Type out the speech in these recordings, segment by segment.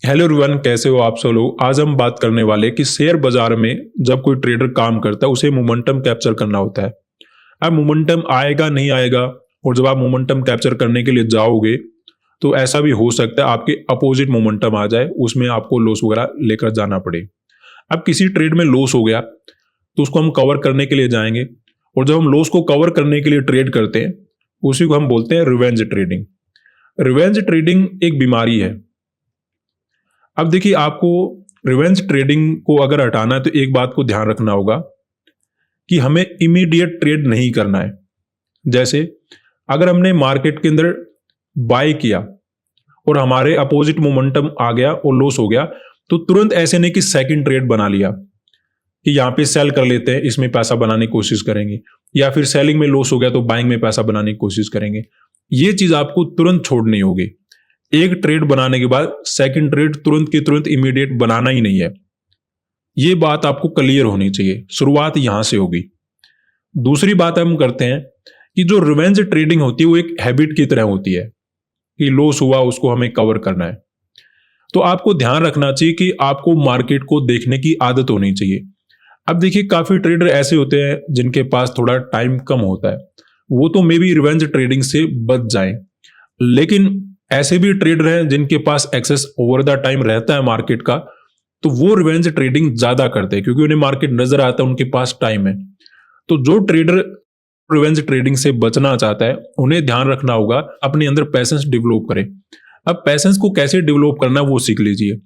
Hello everyone, कैसे हो आप सब लोग। आज हम बात करने वाले कि शेयर बाजार में जब कोई ट्रेडर काम करता है उसे मोमेंटम कैप्चर करना होता है। अब मोमेंटम आएगा नहीं आएगा, और जब आप मोमेंटम कैप्चर करने के लिए जाओगे तो ऐसा भी हो सकता है आपके अपोजिट मोमेंटम आ जाए, उसमें आपको लॉस वगैरह लेकर जाना पड़े। अब किसी ट्रेड में लॉस हो गया तो उसको हम कवर करने के लिए जाएंगे, और जब हम लॉस को कवर करने के लिए ट्रेड करते हैं उसी को हम बोलते हैं रिवेंज ट्रेडिंग। रिवेंज ट्रेडिंग एक बीमारी है। अब देखिए, आपको रिवेंज ट्रेडिंग को अगर हटाना है तो एक बात को ध्यान रखना होगा कि हमें इमीडिएट ट्रेड नहीं करना है। जैसे अगर हमने मार्केट के अंदर बाय किया और हमारे अपोजिट मोमेंटम आ गया और लॉस हो गया, तो तुरंत ऐसे नहीं कि सेकंड ट्रेड बना लिया कि यहां पे सेल कर लेते हैं, इसमें पैसा बनाने की कोशिश करेंगे, या फिर सेलिंग में लॉस हो गया तो बाइंग में पैसा बनाने की कोशिश करेंगे। ये चीज आपको तुरंत छोड़नी होगी। एक ट्रेड बनाने के बाद सेकंड ट्रेड तुरंत की तुरंत इमीडिएट बनाना ही नहीं है। ये बात आपको क्लियर होनी चाहिए। शुरुआत यहां से होगी। दूसरी बात हम करते हैं कि जो रिवेंज ट्रेडिंग होती है वो एक हैबिट की तरह होती है कि लॉस हुआ उसको हमें कवर करना है। तो आपको ध्यान रखना चाहिए कि आपको मार्केट को देखने की आदत होनी चाहिए। अब देखिए, काफी ट्रेडर ऐसे होते हैं जिनके पास थोड़ा टाइम कम होता है, वो तो मे बी रिवेंज ट्रेडिंग से बच जाएं, लेकिन ऐसे भी ट्रेडर हैं जिनके पास एक्सेस ओवर द टाइम रहता है मार्केट का, तो वो रिवेंज ट्रेडिंग ज्यादा करते हैं क्योंकि उन्हें मार्केट नजर आता है, उनके पास टाइम है। तो जो ट्रेडर रिवेंज ट्रेडिंग से बचना चाहता है उन्हें ध्यान रखना होगा अपने अंदर पैसेंस डेवलप करें। अब पैसेंस को कैसे डेवलप करना है वो सीख लीजिए।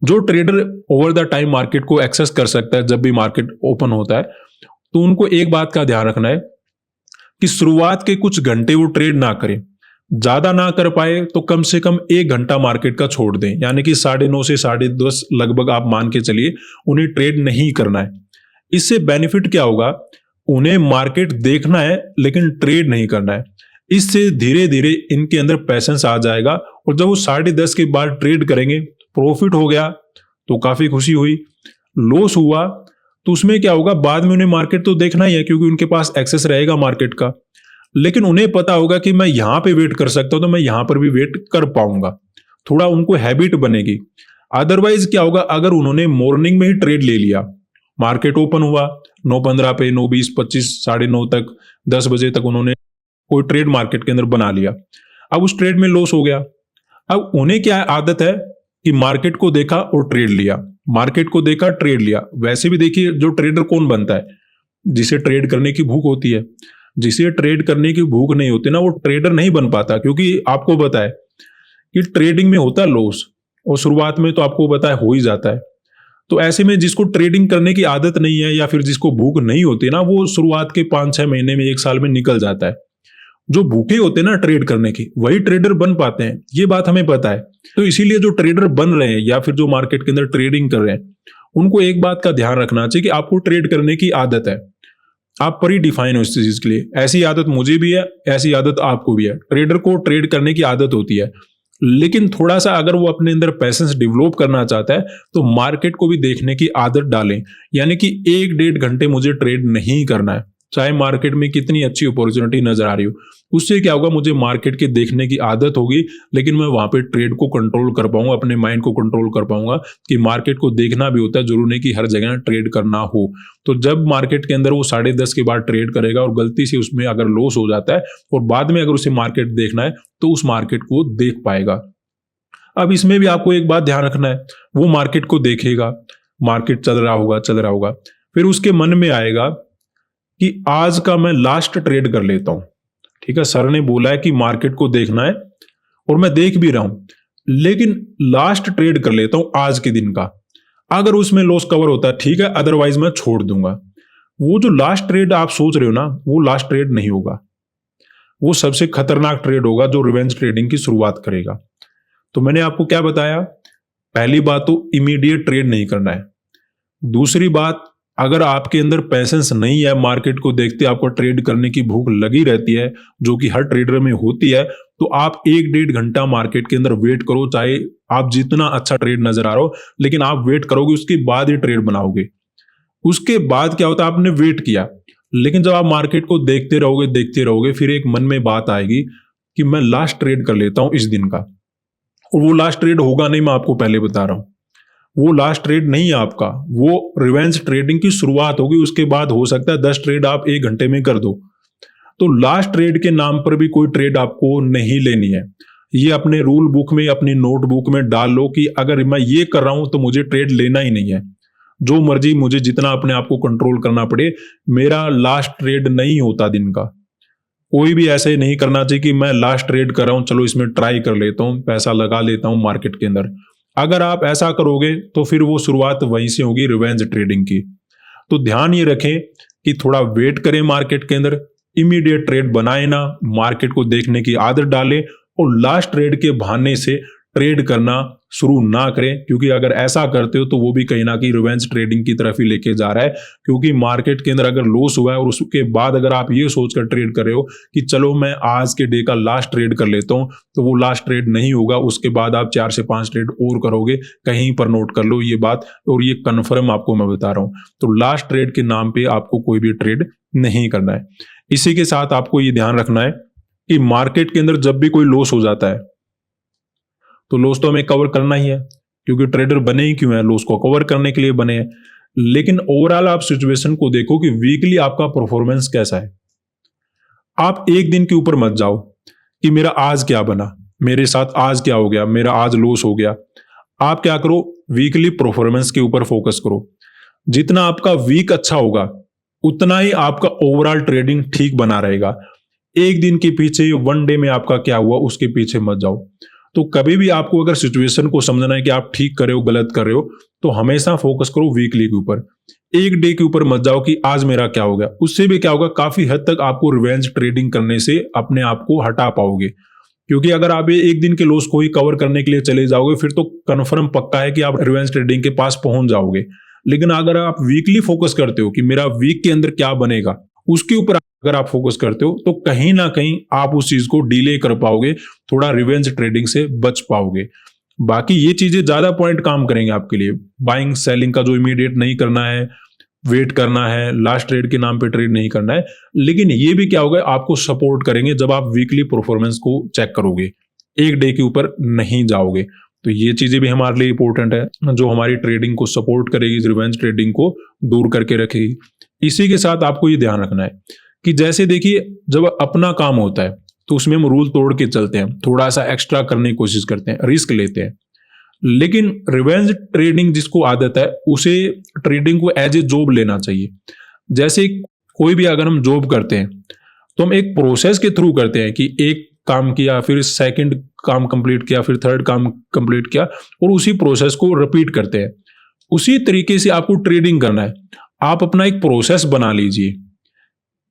जो trader over the time market को एक्सेस कर सकता है जब भी मार्केट ओपन होता है, तो उनको एक बात का ध्यान रखना है कि शुरुआत के कुछ घंटे वो ट्रेड ना करें। ज्यादा ना कर पाए तो कम से कम 1 घंटा मार्केट का छोड़ दें, यानी कि 9:30 से 10:30 लगभग आप मान के चलिए उन्हें ट्रेड नहीं करना है। इससे बेनिफिट क्या होगा, उन्हें मार्केट देखना है लेकिन ट्रेड नहीं करना है। इससे धीरे धीरे इनके अंदर पैसेंस आ जाएगा, और जब वो 10:30 के बाद ट्रेड करेंगे, प्रॉफिट हो गया तो काफी खुशी हुई, लॉस हुआ तो उसमें क्या होगा, बाद में उन्हें मार्केट तो देखना ही है क्योंकि उनके पास एक्सेस रहेगा मार्केट का। लेकिन उन्हें पता होगा कि मैं यहां पे वेट कर सकता हूं तो मैं यहां पर भी वेट कर पाऊंगा। थोड़ा उनको हैबिट बनेगी। अदरवाइज क्या होगा, अगर उन्होंने मॉर्निंग में ही ट्रेड ले लिया, मार्केट ओपन हुआ 9:15 पे, 9:20, 25, 9:30 तक, 10 बजे तक उन्होंने कोई ट्रेड मार्केट के अंदर बना लिया, अब उस ट्रेड में लॉस हो गया। अब उन्हें क्या आदत है कि मार्केट को देखा और ट्रेड लिया, मार्केट को देखा ट्रेड लिया। वैसे भी देखिए, जो ट्रेडर कौन बनता है, जिसे ट्रेड करने की भूख होती है। जिसे ट्रेड करने की भूख नहीं होती ना, वो ट्रेडर नहीं बन पाता, क्योंकि आपको पता है कि ट्रेडिंग में होता है लॉस, और शुरुआत में तो आपको पता है हो ही जाता है। तो ऐसे में जिसको ट्रेडिंग करने की आदत नहीं है या फिर जिसको भूख नहीं होती ना, वो शुरुआत के 5-6 महीने में, 1 साल में निकल जाता है। जो भूखे होते हैं ना ट्रेड करने की, वही ट्रेडर बन पाते हैं, ये बात हमें पता है। तो इसीलिए जो ट्रेडर बन रहे हैं या फिर जो मार्केट के अंदर ट्रेडिंग कर रहे हैं, उनको एक बात का ध्यान रखना चाहिए कि आपको ट्रेड करने की आदत है। आप पर ही डिफाइन हो इस चीज के लिए। ऐसी आदत मुझे भी है, ऐसी आदत आपको भी है। ट्रेडर को ट्रेड करने की आदत होती है, लेकिन थोड़ा सा अगर वो अपने अंदर पैसेंस डेवलप करना चाहता है तो मार्केट को भी देखने की आदत डालें। यानी कि 1-1.5 घंटे मुझे ट्रेड नहीं करना है, चाहे मार्केट में कितनी अच्छी अपॉर्चुनिटी नजर आ रही हो। उससे क्या होगा, मुझे मार्केट के देखने की आदत होगी, लेकिन मैं वहां पे ट्रेड को कंट्रोल कर पाऊंगा, अपने माइंड को कंट्रोल कर पाऊंगा कि मार्केट को देखना भी होता है, जरूर नहीं कि हर जगह ट्रेड करना हो। तो जब मार्केट के अंदर वो 10:30 के बाद ट्रेड करेगा और गलती से उसमें अगर लॉस हो जाता है और बाद में अगर उसे मार्केट देखना है तो उस मार्केट को देख पाएगा। अब इसमें भी आपको एक बात ध्यान रखना है, वो मार्केट को देखेगा, मार्केट चल रहा होगा, फिर उसके मन में आएगा कि आज का मैं लास्ट ट्रेड कर लेता हूं। ठीक है, सर ने बोला है कि मार्केट को देखना है और मैं देख भी रहा हूं, लेकिन लास्ट ट्रेड कर लेता हूं आज के दिन का। अगर उसमें लॉस कवर होता है ठीक है, अदरवाइज मैं छोड़ दूंगा। वो जो लास्ट ट्रेड आप सोच रहे हो ना, वो लास्ट ट्रेड नहीं होगा, वो सबसे खतरनाक ट्रेड होगा जो रिवेंज ट्रेडिंग की शुरुआत करेगा। तो मैंने आपको क्या बताया, पहली बात तो इमीडिएट ट्रेड नहीं करना है। दूसरी बात, अगर आपके अंदर पैसेंस नहीं है, मार्केट को देखते आपको ट्रेड करने की भूख लगी रहती है, जो कि हर ट्रेडर में होती है, तो आप 1-1.5 घंटा मार्केट के अंदर वेट करो। चाहे आप जितना अच्छा ट्रेड नजर आ रहा हो, लेकिन आप वेट करोगे, उसके बाद ही ट्रेड बनाओगे। उसके बाद क्या होता है, आपने वेट किया, लेकिन जब आप मार्केट को देखते रहोगे फिर एक मन में बात आएगी कि मैं लास्ट ट्रेड कर लेता हूं इस दिन का। और वो लास्ट ट्रेड होगा नहीं, मैं आपको पहले बता रहा हूं। वो लास्ट ट्रेड नहीं है आपका, वो रिवेंज ट्रेडिंग की शुरुआत होगी। उसके बाद हो सकता है 10 ट्रेड आप 1 घंटे में कर दो। तो लास्ट ट्रेड के नाम पर भी कोई ट्रेड आपको नहीं लेनी है। ये अपने रूल बुक में, अपनी नोटबुक में डाल लो कि अगर मैं ये कर रहा हूं तो मुझे ट्रेड लेना ही नहीं है। जो मर्जी मुझे जितना अपने आप को कंट्रोल करना पड़े, मेरा लास्ट ट्रेड नहीं होता दिन का। कोई भी ऐसे नहीं करना चाहिए कि मैं लास्ट ट्रेड कर रहा हूं, चलो इसमें ट्राई कर लेता हूं, पैसा लगा लेता हूं मार्केट के अंदर। अगर आप ऐसा करोगे तो फिर वो शुरुआत वहीं से होगी रिवेंज ट्रेडिंग की। तो ध्यान ये रखें कि थोड़ा वेट करें मार्केट के अंदर, इमीडिएट ट्रेड बनाए ना, मार्केट को देखने की आदत डालें और लास्ट ट्रेड के बहाने से ट्रेड करना शुरू ना करें। क्योंकि अगर ऐसा करते हो तो वो भी कहीं ना कहीं रिवेंज ट्रेडिंग की तरफ ही लेके जा रहा है। क्योंकि मार्केट के अंदर अगर लॉस हुआ है और उसके बाद अगर आप ये सोचकर ट्रेड कर रहे हो कि चलो मैं आज के डे का लास्ट ट्रेड कर लेता हूं, तो वो लास्ट ट्रेड नहीं होगा। उसके बाद आप 4 से 5 ट्रेड और करोगे। कहीं पर नोट कर लो ये बात, और ये कन्फर्म आपको मैं बता रहा हूं। तो लास्ट ट्रेड के नाम पे आपको कोई भी ट्रेड नहीं करना है। इसी के साथ आपको ये ध्यान रखना है कि मार्केट के अंदर जब भी कोई लॉस हो जाता है तो लॉस तो हमें कवर करना ही है, क्योंकि ट्रेडर बने ही क्यों है, लॉस को कवर करने के लिए बने हैं। लेकिन ओवरऑल आप सिचुएशन को देखो कि वीकली आपका परफॉर्मेंस कैसा है। आप एक दिन के ऊपर मत जाओ कि मेरा आज क्या बना, मेरे साथ आज क्या हो गया, मेरा आज लॉस हो गया। आप क्या करो, वीकली परफॉर्मेंस के ऊपर फोकस करो। जितना आपका वीक अच्छा होगा उतना ही आपका ओवरऑल ट्रेडिंग ठीक बना रहेगा। एक दिन के पीछे, 1 डे में आपका क्या हुआ उसके पीछे मत जाओ। तो कभी भी आपको अगर सिचुएशन को समझना है कि आप ठीक कर रहे हो गलत कर रहे हो, तो हमेशा फोकस करो वीकली के ऊपर। एक डे के ऊपर मत जाओ कि आज मेरा क्या हो गया। उससे भी क्या होगा, काफी हद तक आपको रिवेंज ट्रेडिंग करने से अपने आप को हटा पाओगे। क्योंकि अगर आप ये एक दिन के लॉस को ही कवर करने के लिए चले जाओगे फिर तो कन्फर्म पक्का है कि आप रिवेंज ट्रेडिंग के पास पहुंच जाओगे। लेकिन अगर आप वीकली फोकस करते हो कि मेरा वीक के अंदर क्या बनेगा, उसके ऊपर अगर आप फोकस करते हो तो कहीं ना कहीं आप उस चीज को डिले कर पाओगे, थोड़ा रिवेंज ट्रेडिंग से बच पाओगे। बाकी ये चीजें ज्यादा पॉइंट काम करेंगे आपके लिए। बाइंग सेलिंग का जो इमीडिएट नहीं करना है, वेट करना है, लास्ट ट्रेड के नाम पे ट्रेड नहीं करना है। लेकिन ये भी क्या होगा, आपको सपोर्ट करेंगे जब आप वीकली परफॉर्मेंस को चेक करोगे, एक डे के ऊपर नहीं जाओगे। तो ये चीजें भी हमारे लिए इंपॉर्टेंट है, जो हमारी ट्रेडिंग को सपोर्ट करेगी, रिवेंज ट्रेडिंग को दूर करके रखेगी। इसी के साथ आपको ये ध्यान रखना है कि जैसे देखिए, जब अपना काम होता है तो उसमें हम रूल तोड़ के चलते हैं, थोड़ा सा एक्स्ट्रा करने की कोशिश करते हैं, रिस्क लेते हैं। लेकिन रिवेंज ट्रेडिंग जिसको आदत है उसे ट्रेडिंग को एज ए जॉब लेना चाहिए। जैसे कोई भी अगर हम जॉब करते हैं तो हम एक प्रोसेस के थ्रू करते हैं कि एक काम किया, फिर सेकंड काम कंप्लीट किया, फिर थर्ड काम कंप्लीट किया, और उसी प्रोसेस को रिपीट करते हैं। उसी तरीके से आपको ट्रेडिंग करना है। आप अपना एक प्रोसेस बना लीजिए।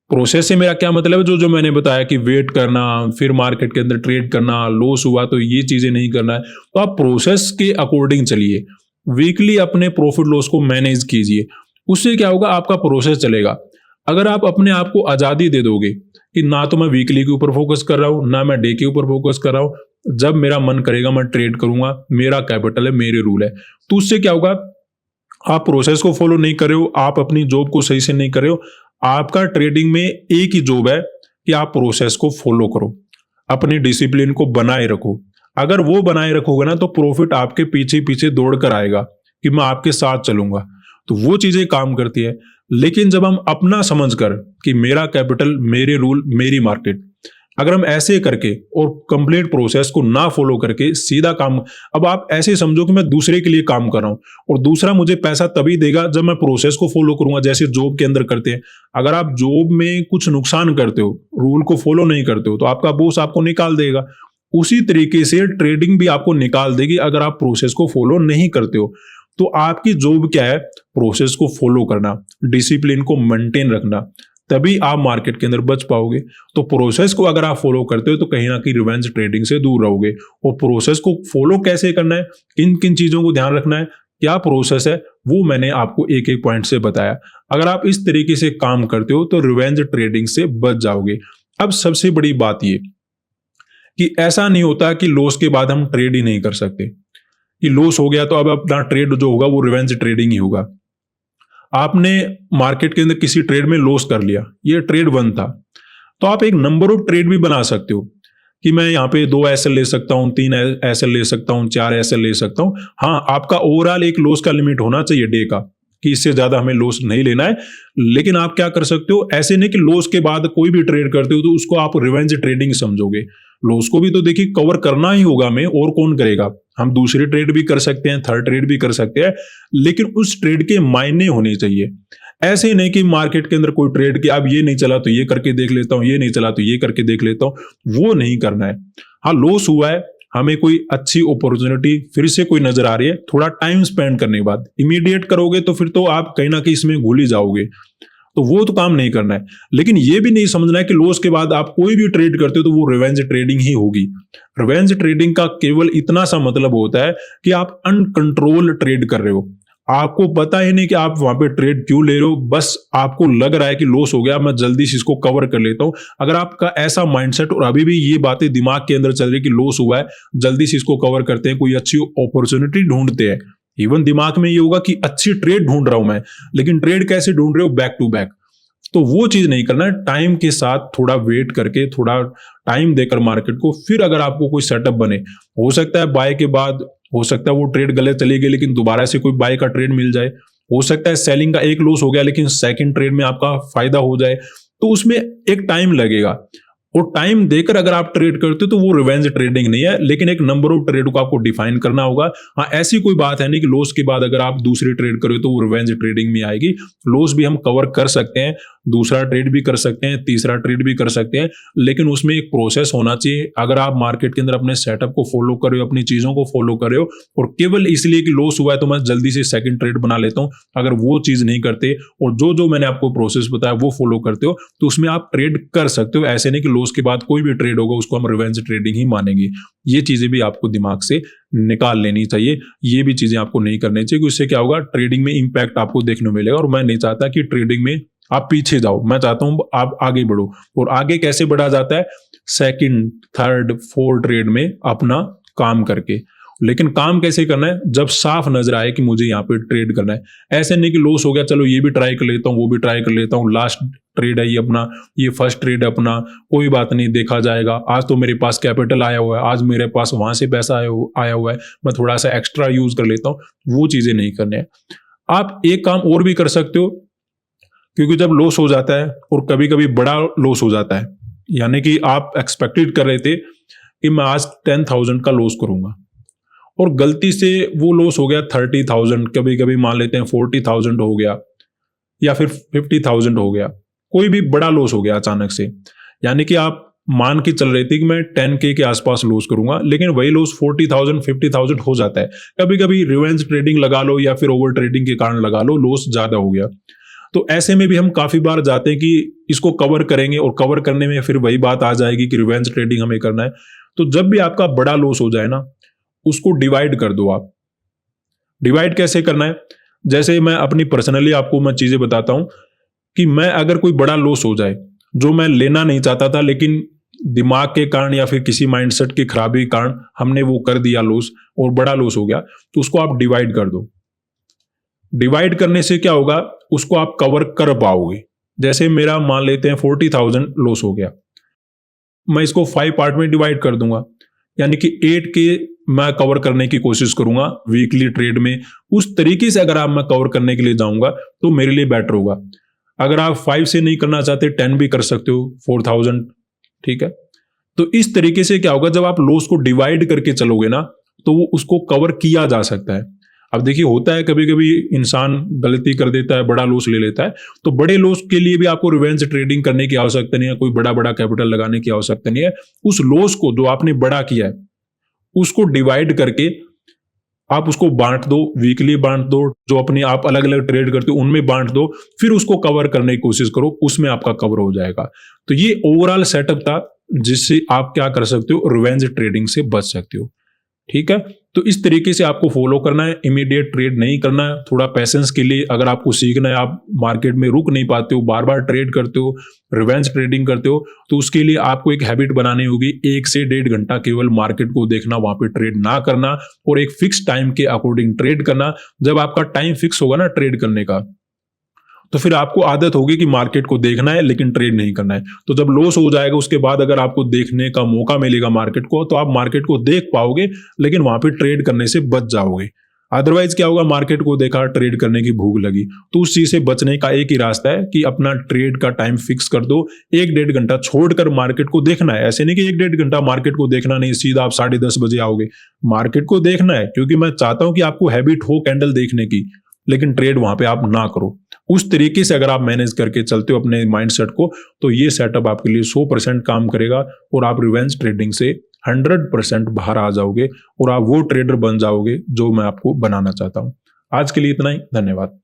प्रोसेस से मेरा क्या मतलब है, जो जो मैंने बताया कि वेट करना, फिर मार्केट के अंदर ट्रेड करना, लॉस हुआ तो ये चीजें नहीं करना है। तो आप प्रोसेस के अकॉर्डिंग चलिए, वीकली अपने प्रॉफिट लॉस को मैनेज कीजिए। उससे क्या होगा, आपका प्रोसेस चलेगा। अगर आप अपने आप को आजादी दे दोगे कि ना तो मैं वीकली के ऊपर फोकस कर रहा हूं, ना मैं डे के ऊपर फोकस कर रहा हूं, जब मेरा मन करेगा मैं ट्रेड करूंगा, मेरा कैपिटल है, मेरे रूल है, तो उससे क्या होगा, आप प्रोसेस को फॉलो नहीं कर रहे हो, आप अपनी जॉब को सही से नहीं कर रहे हो। आपका ट्रेडिंग में एक ही जॉब है कि आप प्रोसेस को फॉलो करो, अपनी डिसिप्लिन को बनाए रखो। अगर वो बनाए रखोगे ना तो प्रॉफिट आपके पीछे पीछे दौड़ कर आएगा कि मैं आपके साथ चलूंगा। तो वो चीजें काम करती है। लेकिन जब हम अपना समझकर कि मेरा कैपिटल, मेरे रूल, मेरी मार्केट, अगर हम ऐसे करके और कंप्लीट प्रोसेस को ना फॉलो करके सीधा काम, अब आप ऐसे समझो कि मैं दूसरे के लिए काम कर रहा हूं और दूसरा मुझे पैसा तभी देगा जब मैं प्रोसेस को फॉलो करूंगा, जैसे जॉब के अंदर करते हैं। अगर आप जॉब में कुछ नुकसान करते हो, रूल को फॉलो नहीं करते हो, तो आपका बॉस आपको निकाल देगा। उसी तरीके से ट्रेडिंग भी आपको निकाल देगी अगर आप प्रोसेस को फॉलो नहीं करते हो। तो आपकी जॉब क्या है, प्रोसेस को फॉलो करना, डिसिप्लिन को मेंटेन रखना, तभी आप मार्केट के अंदर बच पाओगे। तो प्रोसेस को अगर आप फॉलो करते हो तो कहीं ना कहीं रिवेंज ट्रेडिंग से दूर रहोगे। और प्रोसेस को फॉलो कैसे करना है, किन किन चीजों को ध्यान रखना है, क्या प्रोसेस है, वो मैंने आपको एक एक पॉइंट से बताया। अगर आप इस तरीके से काम करते हो तो रिवेंज ट्रेडिंग से बच जाओगे। अब सबसे बड़ी बात ये कि ऐसा नहीं होता कि लॉस के बाद हम ट्रेड ही नहीं कर सकते, कि लॉस हो गया तो अब अपना ट्रेड जो होगा वो रिवेंज ट्रेडिंग ही होगा। आपने मार्केट के अंदर किसी ट्रेड में लॉस कर लिया, ये ट्रेड 1 था, तो आप एक नंबर ऑफ ट्रेड भी बना सकते हो कि मैं यहाँ पे 2 एसएल ले सकता हूँ, 3 एसएल ले सकता हूँ, 4 एसएल ले सकता हूँ। हाँ, आपका ओवरऑल एक लॉस का लिमिट होना चाहिए डे का कि इससे ज्यादा हमें लॉस नहीं लेना है। लेकिन आप क्या कर सकते हो, ऐसे नहीं कि लॉस के बाद कोई भी ट्रेड करते हो तो उसको आप रिवेंज ट्रेडिंग समझोगे। लॉस को भी तो देखिए कवर करना ही होगा हमें, और कौन करेगा। हम दूसरे ट्रेड भी कर सकते हैं, थर्ड ट्रेड भी कर सकते हैं, लेकिन उस ट्रेड के मायने होने चाहिए। ऐसे नहीं कि मार्केट के अंदर कोई ट्रेड कि अब ये नहीं चला तो ये करके देख लेता हूं, ये नहीं चला तो ये करके देख लेता हूं, वो नहीं करना है। हाँ, लॉस हुआ है, हमें कोई अच्छी अपॉर्चुनिटी फिर से कोई नजर आ रही है, थोड़ा टाइम स्पेंड करने के बाद इमीडिएट करोगे तो फिर तो आप कहीं ना कहीं इसमें भूल ही जाओगे, तो वो तो काम नहीं करना है। लेकिन ये भी नहीं समझना है कि लॉस के बाद आप कोई भी ट्रेड करते हो तो वो रिवेंज ट्रेडिंग ही होगी। रिवेंज ट्रेडिंग का केवल इतना सा मतलब होता है कि आप अनकंट्रोल ट्रेड कर रहे हो, आपको पता ही नहीं कि आप वहां पे ट्रेड क्यों ले रहे हो, बस आपको लग रहा है कि लॉस हो गया, मैं जल्दी से इसको कवर कर लेता हूं। अगर आपका ऐसा माइंडसेट और अभी भी ये बातें दिमाग के अंदर चल रही कि लॉस हुआ है, जल्दी से इसको कवर करते हैं, कोई अच्छी अपॉर्चुनिटी ढूंढते हैं, इवन दिमाग में ये होगा कि अच्छी ट्रेड ढूंढ रहा हूं मैं, लेकिन ट्रेड कैसे ढूंढ रहे हो, बैक टू बैक, तो वो चीज नहीं करना है। टाइम के साथ थोड़ा वेट करके, थोड़ा टाइम देकर मार्केट को, फिर अगर आपको कोई सेटअप बने, हो सकता है बाय के बाद, हो सकता है वो ट्रेड गलत चली गई लेकिन दोबारा से कोई बाय का ट्रेड मिल जाए, हो सकता है सेलिंग का एक लॉस हो गया लेकिन सेकंड ट्रेड में आपका फायदा हो जाए, तो उसमें एक टाइम लगेगा। और टाइम देकर अगर आप ट्रेड करते हो तो वो रिवेंज ट्रेडिंग नहीं है, लेकिन एक नंबर ऑफ ट्रेड को आपको डिफाइन करना होगा। हाँ, ऐसी कोई बात है नहीं कि लॉस के बाद अगर आप दूसरी ट्रेड करो तो वो रिवेंज ट्रेडिंग में आएगी। लॉस भी हम कवर कर सकते हैं, दूसरा ट्रेड भी कर सकते हैं, तीसरा ट्रेड भी कर सकते हैं, लेकिन उसमें एक प्रोसेस होना चाहिए। अगर आप मार्केट के अंदर अपने सेटअप को फॉलो कर रहे हो, अपनी चीजों को फॉलो कर रहे हो, और केवल इसलिए कि लॉस हुआ है तो मैं जल्दी से सेकंड ट्रेड बना लेता हूं, अगर वो चीज नहीं करते और जो जो मैंने आपको प्रोसेस बताया वो फॉलो करते हो, तो उसमें आप ट्रेड कर सकते हो। ऐसे नहीं कि लॉस के बाद कोई भी ट्रेड होगा उसको हम रिवेंज ट्रेडिंग ही मानेंगे। ये चीजें भी आपको दिमाग से निकाल लेनी चाहिए, ये भी चीजें आपको नहीं करनी चाहिए। उससे क्या होगा, ट्रेडिंग में इंपैक्ट आपको देखने मिलेगा। और मैं नहीं चाहता कि ट्रेडिंग में आप पीछे जाओ, मैं चाहता हूं आप आगे बढ़ो। और आगे कैसे बढ़ा जाता है, सेकंड, थर्ड, फोर्थ ट्रेड में अपना काम करके। लेकिन काम कैसे करना है, जब साफ नजर आए कि मुझे यहाँ पे ट्रेड करना है। ऐसे नहीं कि लॉस हो गया, चलो ये भी ट्राई कर लेता हूँ, वो भी ट्राई कर लेता हूँ, लास्ट ट्रेड है ये अपना, ये फर्स्ट ट्रेड है अपना, कोई बात नहीं, देखा जाएगा। आज तो मेरे पास कैपिटल आया हुआ है, आज मेरे पास वहां से पैसा आया हुआ है, मैं थोड़ा सा एक्स्ट्रा यूज कर लेता हूँ, वो चीजें नहीं करने हैं। आप एक काम और भी कर सकते हो, क्योंकि जब लॉस हो जाता है और कभी कभी बड़ा लॉस हो जाता है, यानी कि आप एक्सपेक्टेड कर रहे थे कि मैं आज 10,000 का लॉस करूंगा और गलती से वो लॉस हो गया 30,000, कभी कभी मान लेते हैं 40,000 हो गया या फिर 50,000 हो गया, कोई भी बड़ा लॉस हो गया अचानक से। यानी कि आप मान के चल रहे थे कि मैं 10K के आसपास लॉस करूंगा, लेकिन वही लॉस 40,000 50,000 हो जाता है। कभी कभी रिवेंज ट्रेडिंग लगा लो या फिर ओवर ट्रेडिंग के कारण लगा लो, लॉस ज्यादा हो गया। तो ऐसे में भी हम काफी बार जाते हैं कि इसको कवर करेंगे, और कवर करने में फिर वही बात आ जाएगी कि रिवेंज ट्रेडिंग हमें करना है। तो जब भी आपका बड़ा लॉस हो जाए ना, उसको डिवाइड कर दो आप। डिवाइड कैसे करना है, जैसे मैं अपनी पर्सनली आपको मैं चीजें बताता हूं कि मैं अगर कोई बड़ा लॉस हो जाए जो मैं लेना नहीं चाहता था, लेकिन दिमाग के कारण या फिर किसी माइंडसेट की खराबी के कारण हमने वो कर दिया लॉस, और बड़ा लॉस हो गया, तो उसको आप डिवाइड कर दो। डिवाइड करने से क्या होगा, उसको आप कवर कर पाओगे। जैसे मेरा मान लेते हैं 40,000 लॉस हो गया, मैं इसको 5 पार्ट में डिवाइड कर दूंगा, यानी कि 8K मैं कवर करने की कोशिश करूंगा वीकली ट्रेड में। उस तरीके से अगर आप मैं कवर करने के लिए जाऊंगा तो मेरे लिए बेटर होगा। अगर आप 5 से नहीं करना चाहते 10 भी कर सकते हो, 4,000, ठीक है। तो इस तरीके से क्या होगा, जब आप लॉस को डिवाइड करके चलोगे ना, तो वो उसको कवर किया जा सकता है। अब देखिए, होता है कभी कभी इंसान गलती कर देता है, बड़ा लॉस ले लेता है, तो बड़े लॉस के लिए भी आपको रिवेंज ट्रेडिंग करने की आवश्यकता नहीं है, कोई बड़ा बड़ा कैपिटल लगाने की आवश्यकता नहीं है। उस लॉस को जो आपने बड़ा किया है उसको डिवाइड करके आप उसको बांट दो, वीकली बांट दो, जो अपनी आप अलग अलग ट्रेड करते हो उनमें बांट दो, फिर उसको कवर करने की कोशिश करो, उसमें आपका कवर हो जाएगा। तो ये ओवरऑल सेटअप था जिससे आप क्या कर सकते हो, रिवेंज ट्रेडिंग से बच सकते हो, ठीक है। तो इस तरीके से आपको फॉलो करना है, इमीडिएट ट्रेड नहीं करना है, थोड़ा पेशेंस के लिए अगर आपको सीखना है, आप मार्केट में रुक नहीं पाते हो, बार बार ट्रेड करते हो, रिवेंज ट्रेडिंग करते हो, तो उसके लिए आपको एक हैबिट बनानी होगी, 1 से 1.5 घंटा केवल मार्केट को देखना, वहां पे ट्रेड ना करना, और एक फिक्स टाइम के अकॉर्डिंग ट्रेड करना। जब आपका टाइम फिक्स होगा ना ट्रेड करने का, तो फिर आपको आदत होगी कि मार्केट को देखना है लेकिन ट्रेड नहीं करना है। तो जब लॉस हो जाएगा उसके बाद अगर आपको देखने का मौका मिलेगा मार्केट को, तो आप मार्केट को देख पाओगे लेकिन वहां पे ट्रेड करने से बच जाओगे। अदरवाइज क्या होगा, मार्केट को देखा, ट्रेड करने की भूख लगी, तो उस चीज से बचने का एक ही रास्ता है कि अपना ट्रेड का टाइम फिक्स कर दो। 1-1.5 घंटा छोड़कर मार्केट को देखना है। ऐसे नहीं कि 1-1.5 घंटा मार्केट को देखना नहीं, सीधा आप 10:30 बजे आओगे। मार्केट को देखना है क्योंकि मैं चाहता हूं कि आपको हैबिट हो कैंडल देखने की, लेकिन ट्रेड वहां पे आप ना करो। उस तरीके से अगर आप मैनेज करके चलते हो अपने माइंडसेट को, तो ये सेटअप आपके लिए 100% काम करेगा और आप रिवेंज ट्रेडिंग से 100% बाहर आ जाओगे और आप वो ट्रेडर बन जाओगे जो मैं आपको बनाना चाहता हूं। आज के लिए इतना ही, धन्यवाद।